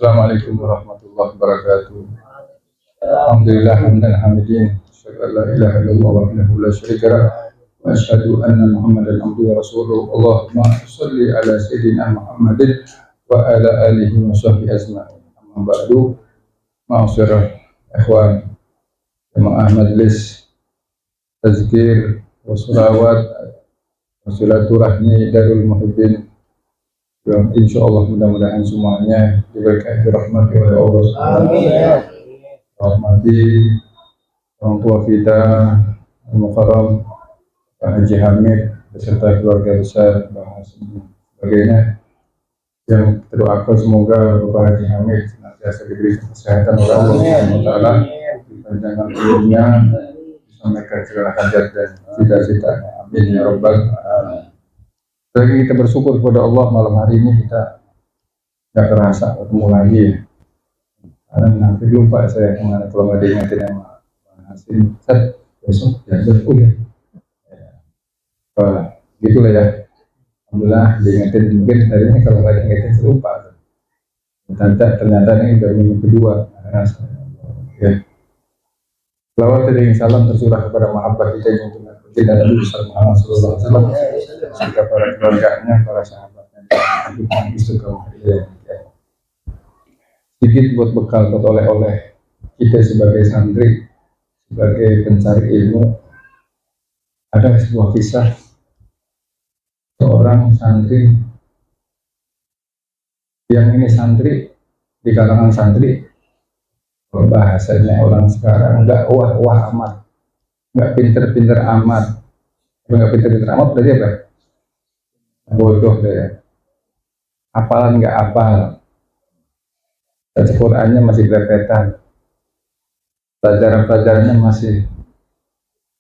Assalamualaikum warahmatullahi wabarakatuh. Alhamdulillah hamdan hamidin. Asyhadu an la ilaha illallah wahdahu la syarika lah wa asyhadu anna Muhammadan abduhu wa rasuluh. Allahumma shalli ala sayyidina Muhammadin wa ala alihi wa sahbihi ajma'in. Amma ba'du. Ma'asyiral ikhwan jamaah majlis tazkir wa sholawat wa silaturahmi Darul Muhibbin. Yang insyaallah mudah-mudahan semuanya diberkahi rahmati oleh Allah Subhanahu wa taala. Rahmati orang tua kita Al-Mukarram Pak Haji Hamid beserta keluarga besar Mbah Hasim sebagainya, yang terdoakan semoga Bapak Haji Hamid senantiasa diberi kesehatan oleh Allah Subhanahu wa taala, dipanjangkan umurnya, disampaikan segala hajat dan cita-citanya. Amin ya rabbal alamin. Lagi kita bersyukur kepada Allah, malam hari ini kita nggak kerasa ketemu lagi ya. Karena nanti lupa saya kemana kalau nggak diingetin sama Bang Hasim, besok jalan ya. Gitulah ya. Alhamdulillah diingetin, mungkin hari ini kalau nggak diingetin lupa. Ternyata ini udah minggu kedua. Ya. Selawat dan salam tercurah kepada mahabbah kita yang untuk dan Nabi Muhammad sallallahu alaihi wasallam, serta para keluarganya, para sahabatnya, dan istiqomah. Sedikit buat bekal, buat oleh-oleh kita sebagai santri, sebagai pencari ilmu. Ada sebuah kisah seorang santri, yang ini santri di kalangan santri, bahasanya orang sekarang nggak wah-wah amat, nggak pinter-pinter amat. Nggak pinter-pinter amat berarti apa? Bodoh deh ya. Hafalan nggak hafal, baca Qurannya masih grepetan, pelajaran-pelajarannya masih,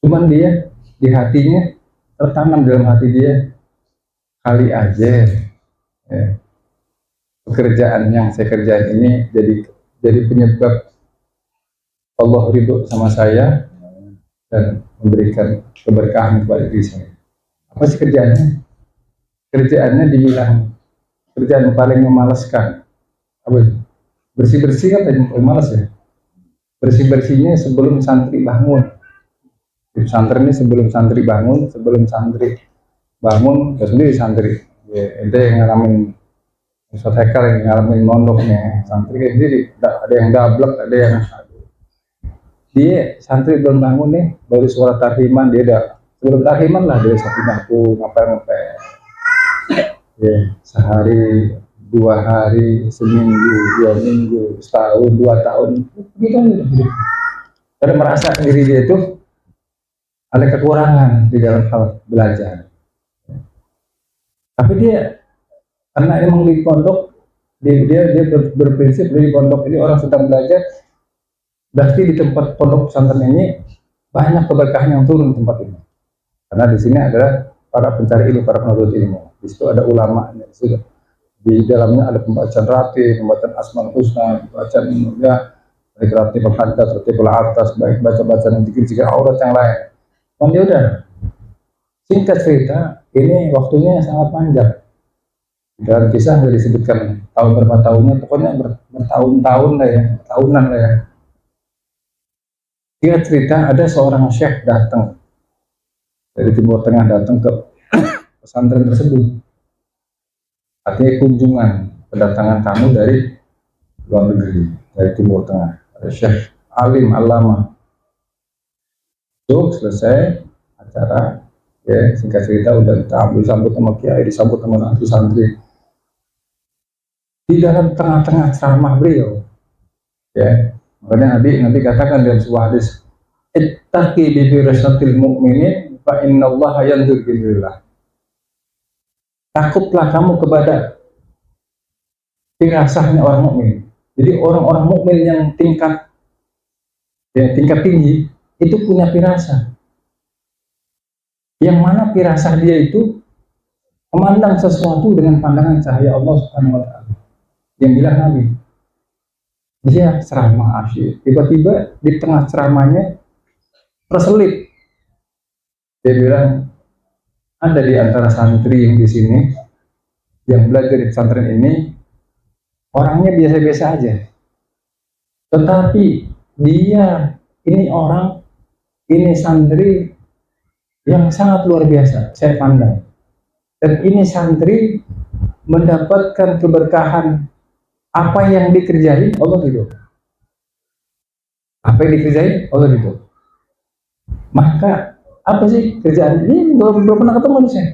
cuman dia di hatinya tertanam dalam hati dia, kali aja ya, pekerjaan yang saya kerjain ini jadi penyebab Allah ridho sama saya dan memberikan keberkahan kepada diri saya. Apa sih kerjaannya? Kerjaannya dibilang kerjaan paling memalaskan. Apa itu? Bersih-bersih kan paling malas ya. Bersih-bersihnya sebelum santri bangun. Di pesantren ini sebelum santri bangun, ya sendiri santri. Ya, itu yang ngalamin Ustadz Hekal, yang ngalamin mondoknya santri kayak sendiri. Ada yang dablek, ada yang dia santri belum bangun nih, baru suara tarhiman dia udah, sebelum tarhiman lah dia sapu ngapain ya, sehari, 2 hari, seminggu, 2 minggu, setahun, 2 tahun gitu. Karena merasa diri dia itu ada kekurangan di dalam hal belajar, tapi dia karena emang di pondok dia berprinsip di pondok ini orang sedang belajar. Berarti di tempat pondok pesantren ini banyak keberkahan yang turun di tempat ini. Karena di sini adalah para pencari ilmu, para penuntut ilmu. Di situ ada ulama, di dalamnya ada pembacaan ratib, pembacaan asmaul husna, pembacaan ilmunya, baik ratib al-hadas, ratib al-atas, baik baca-bacaan yang zikir aurat yang lain. Dan udah, singkat cerita, ini waktunya sangat panjang. Dalam kisah sudah disebutkan tahun berapa tahunnya, pokoknya bertahun-tahun lah ya, tahunan lah ya. Dia cerita ada seorang syekh datang dari Timur Tengah, datang ke pesantren tersebut. Artinya kunjungan, kedatangan tamu dari luar negeri, dari Timur Tengah. Ada syekh alim, alama. Itu selesai acara, ya singkat cerita udah disambut sama kiai, disambut sama santri. Di dalam tengah-tengah ceramah beliau, ya. Makanya Nabi katakan dalam sebuah hadis, ittaqi bi firasatil mu'minin fa innallaha yanzur billah. Takutlah kamu kepada firasahnya orang mukmin. Jadi orang-orang mukmin yang tingkat tinggi itu punya firasah. Yang mana firasah dia itu memandang sesuatu dengan pandangan cahaya Allah Subhanahu wa taala. Yang bilang Nabi, dia ceramah asyik, tiba-tiba di tengah ceramahnya terselip. Dia bilang, ada di antara santri yang di sini yang belajar di pesantren ini orangnya biasa-biasa aja, tetapi dia ini orang, ini santri yang sangat luar biasa saya pandang, dan ini santri mendapatkan keberkahan apa yang dikerjain Allah gitu, apa yang dikerjain Allah gitu. Maka apa sih kerjaan ini? Belum pernah ketemu nih saya,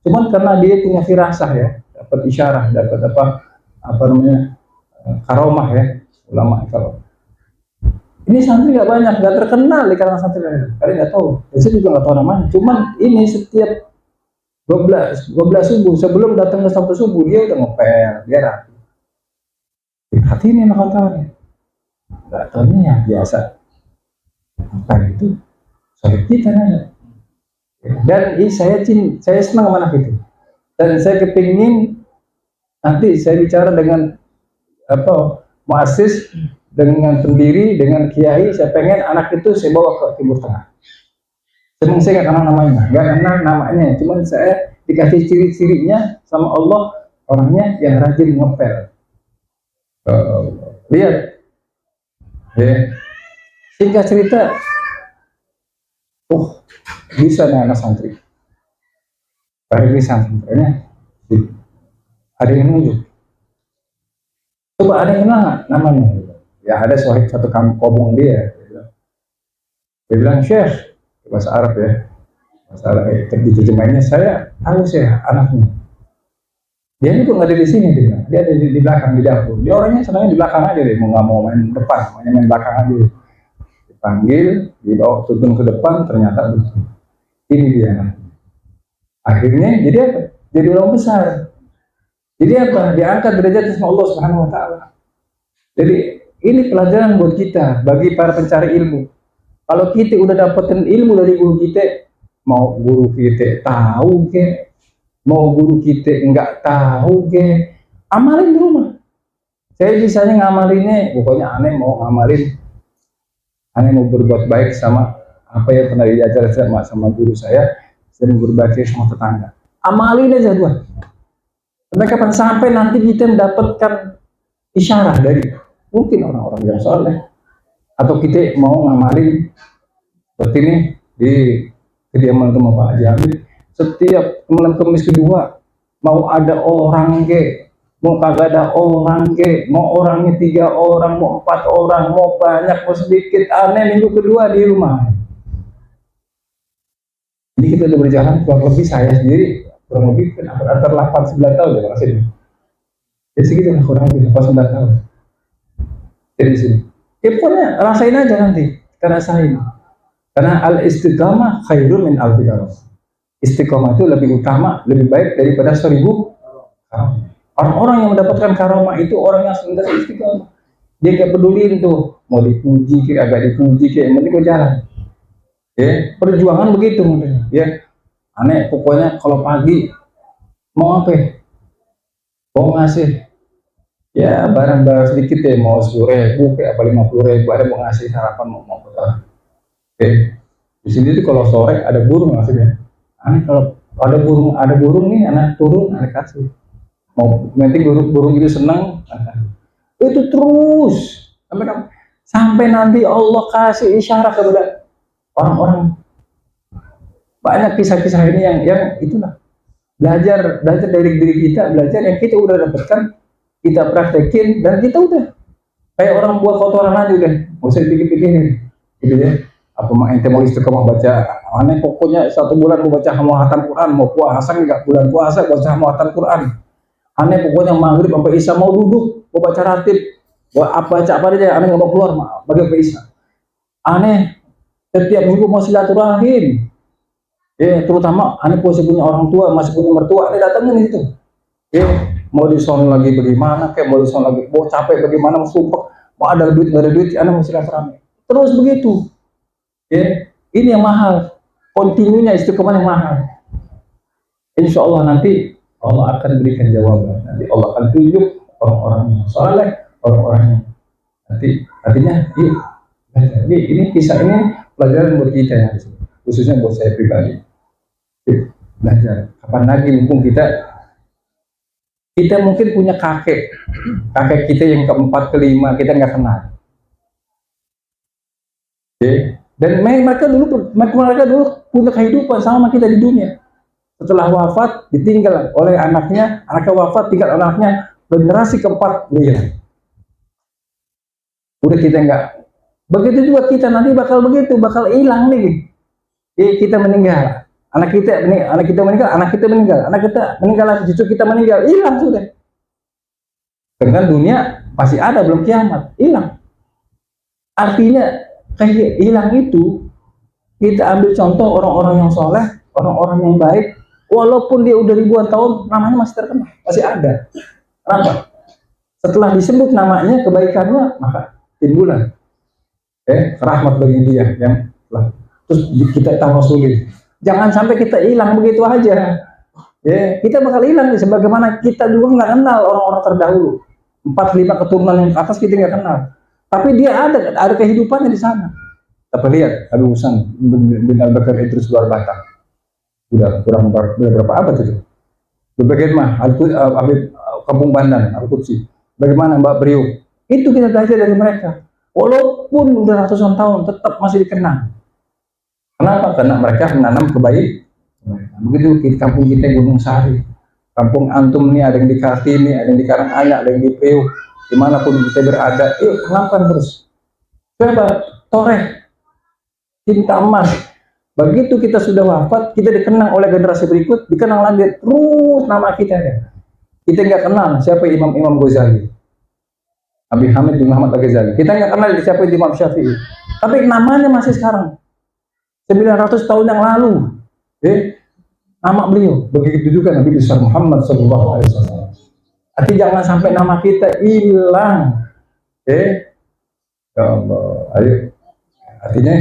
cuman karena dia punya firasah ya, dapat isyarah, dapat apa namanya, karomah ya, ulama kalau ini santri nggak banyak, nggak terkenal di kalangan santri lain, kalian nggak tahu, saya juga nggak tahu namanya, cuman ini setiap 12 subuh sebelum datang ke satu subuh dia udah ngepel, dia rapi. Hati ini kawan-kawan, nggak tahu nih ya biasa apa itu soal kita nanya. Dan saya senang sama anak itu, dan saya kepingin nanti saya bicara dengan apa muassis, dengan pendiri, dengan kiai, saya pengen anak itu saya bawa ke Timur Tengah. Memang saya nggak kenal namanya, cuman saya dikasih ciri-cirinya sama Allah, orangnya yang rajin ngepel. Lihat, ya. Singkat cerita, bisa nih anak santri. Hari ini santrinya ada yang nunjuk. Coba ada yang kenal nggak namanya? Ya ada satu kampung dia. Dia bilang Syekh, bahasa Arab ya, bahasa Arab terjemahnya saya tahu saya anaknya. Dia ini pun nggak ada di sini, dia ada di belakang di dapur. Dia orangnya senangnya di belakang aja deh, nggak mau main depan, main belakang aja. Dipanggil, dibawa turun ke depan, ternyata betul. Ini dia. Akhirnya jadi apa? Jadi orang besar. Jadi apa? Diangkat derajat sama Allah Subhanahu Wa Taala. Jadi ini pelajaran buat kita, bagi para pencari ilmu. Kalau kita udah dapetin ilmu dari guru kita, mau guru kita tahu ke, mau guru kita enggak tahu ke, amalin di rumah. Saya bisanya ngamalinnya, pokoknya aneh mau ngamalin, aneh mau berbuat baik sama apa yang pernah diajar sama guru saya mau berbagi sama tetangga. Amalin aja dua. Sampai nanti kita mendapatkan isyarah dari mungkin orang-orang yang soleh, atau kita mau ngamalin seperti ini di kediaman rumah Pak Haji Hamid, setiap malam Kamis kedua mau ada orang ke, mau kagak ada orang ke, mau orangnya 3 orang, mau 4 orang, mau banyak, mau sedikit, aneh minggu kedua di rumah. Ini kita udah berjalan kurang lebih, saya sendiri kurang lebih antara 8-9 tahun ya masih. Jadi segitu lah kurang lebih 8-9 tahun. Jadi sini. Ya pokoknya rasain aja nanti, kita rasain. Karena al-istiqamah khairun min alfi karam. Istiqamah itu lebih utama, lebih baik daripada 1000 karam. Orang-orang yang mendapatkan karomah itu orang yang senantiasa istiqamah. Dia gak peduliin tuh, mau dipuji kayak agak dipuji kayak, yang penting kok jalan. Ya, perjuangan begitu modelnya. Ya, aneh pokoknya kalau pagi mau apa? Mau ngasih ya barang-barang sedikit deh, mau 10.000 kayak apa 50.000, ada mau ngasih sarapan mau apa. Oke, di sini tuh kalau sore ada burung maksudnya. Aneh kalau ada burung nih, anak turun, anak kasih. Mau nanti burung itu senang, itu terus sampai nanti Allah kasih isyarat kepada orang-orang. Banyak kisah-kisah ini yang itulah belajar dari diri kita, belajar yang kita udah dapatkan, kita praktekin, dan kita udah kayak orang buat kotoran aja udah, nggak usah dipikir-pikirin, gitu ya. Apa ente mau istiqomah baca, aneh pokoknya 1 bulan mau baca hatam Quran, mau puasa nggak bulan puasa baca hatam Quran, aneh pokoknya maghrib sampai isya mau duduk, mau baca ratib, baca apa aja, aneh nggak mau keluar, bagi sampai isya. Aneh setiap minggu mau silaturahim, terutama aneh masih punya orang tua, masih punya mertua, aneh datangin itu. Mau di sono lagi bagaimana, kayak mau di sono lagi, mau capek bagaimana, mau sumpah, mau ada duit nggak ada duit, aneh mau silaturahmi. Terus begitu. Ini yang mahal, kontinunya istiqomah yang mahal. Insya Allah nanti Allah akan berikan jawaban. Nanti Allah akan tunjuk orang-orang yang soleh, orang-orang yang nanti artinya ini kisah ini pelajaran buat kita ya, khususnya buat saya pribadi. Belajar. Kapan lagi mumpung kita Kita mungkin punya kakek kita yang keempat, kelima, kita nggak kenal. Dan mereka dulu punya kehidupan sama kita di dunia. Setelah wafat ditinggal oleh anaknya wafat, tinggal anaknya, generasi keempat dia. Udah kita enggak. Begitu juga kita nanti bakal hilang nih. Kita meninggal, anak kita meninggal, cucu kita meninggal, hilang sudah. Dengan dunia pasti ada, belum kiamat, hilang. Artinya kayak hilang itu, kita ambil contoh orang-orang yang soleh, orang-orang yang baik, walaupun dia udah ribuan tahun, namanya masih terkenal, masih ada. Kenapa? Setelah disebut namanya, kebaikannya, maka timbulan rahmat bagi dia yang terus kita tawasulin. Jangan sampai kita hilang begitu aja. Kita bakal hilang nih, sebagaimana kita juga nggak kenal orang-orang terdahulu. 4-5 keturunan yang ke atas kita nggak kenal. Tapi dia ada kehidupannya di sana. Kita lihat Habib Husain bin Al-Bakar Idris luar Batak. Udah berapa abad itu? Bagaimana Habib Kampung Bandan Al-Qudsi? Bagaimana Mbak Priok? Itu kita belajar dari mereka. Walaupun udah ratusan tahun tetap masih dikenang. Kenapa? Karena mereka menanam kebaikan. Begitu di kampung kita Gunung Sari, kampung antum nih, ada yang di Kartini, ada yang di Karanganyar, ada yang di Priok, dimanapun kita berada, yuk kenalkan terus. Coba toreh, cinta emas. Begitu kita sudah wafat, kita dikenang oleh generasi berikut, dikenang lagi terus nama kita ya. Kita nggak kenal siapa Imam Ghazali, Abi Hamid bin Muhammad Al-Ghazali. Kita nggak kenal siapa Imam Syafi'i, tapi namanya masih sekarang. 900 tahun yang lalu, nama beliau. Begitu juga Nabi besar Muhammad SAW. Artinya jangan sampai nama kita hilang. Ya Allah, ayo. Artinya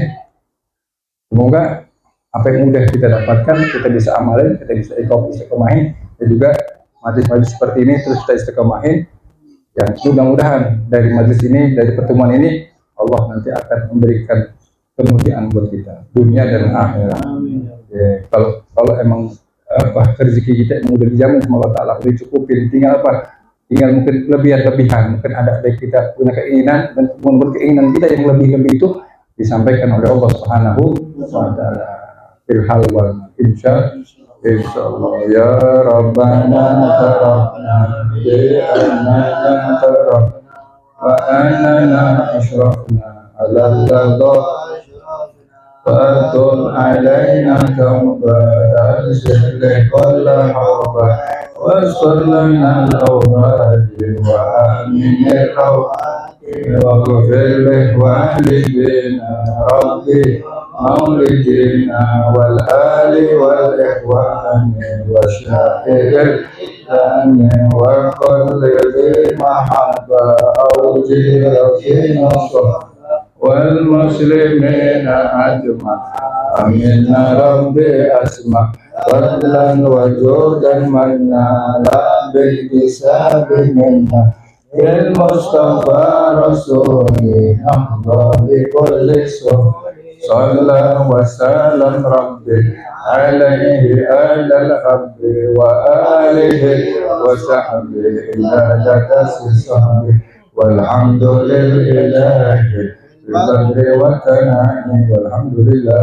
semoga apa yang udah kita dapatkan kita bisa amalin, kita bisa istiqomahin, dan juga majlis-majlis seperti ini terus kita istiqomahin. Ya, mudah-mudahan dari majlis ini, dari pertemuan ini, Allah nanti akan memberikan kemuliaan buat kita, dunia dan akhirat. Ya, kalau emang rezeki kita yang udah dijamin sama Allah Ta'ala, udah cukupin, tinggal mungkin lebihan, mungkin ada dari kita punya keinginan, dan menurut keinginan kita yang lebih itu disampaikan oleh Allah Subhanahu wa Ta'ala fil hal wal insyaallah ya Rabbana tarabna bi annana tarabna wa annana asyrafna ala Allah فأتم علينا كمبارا سلك ولا حوبا واصفر لنا الأوهاد وآمن الروعات واغفر لإخواننا ربي مولدنا والآل والإخوان والشاعر الثاني وكل ذي محبة أوجه فينا الصبر والمسلمين أجمع آمين ربي أسمع فضلا وجودا منا لا بالحساب منا بالمصطفى رسولي أفضل كل سوء صلى وسلم ربي عليه آل الحب وآله وصحبه إلى صحبه والحمد لله بقدر وتنعم والحمد لله.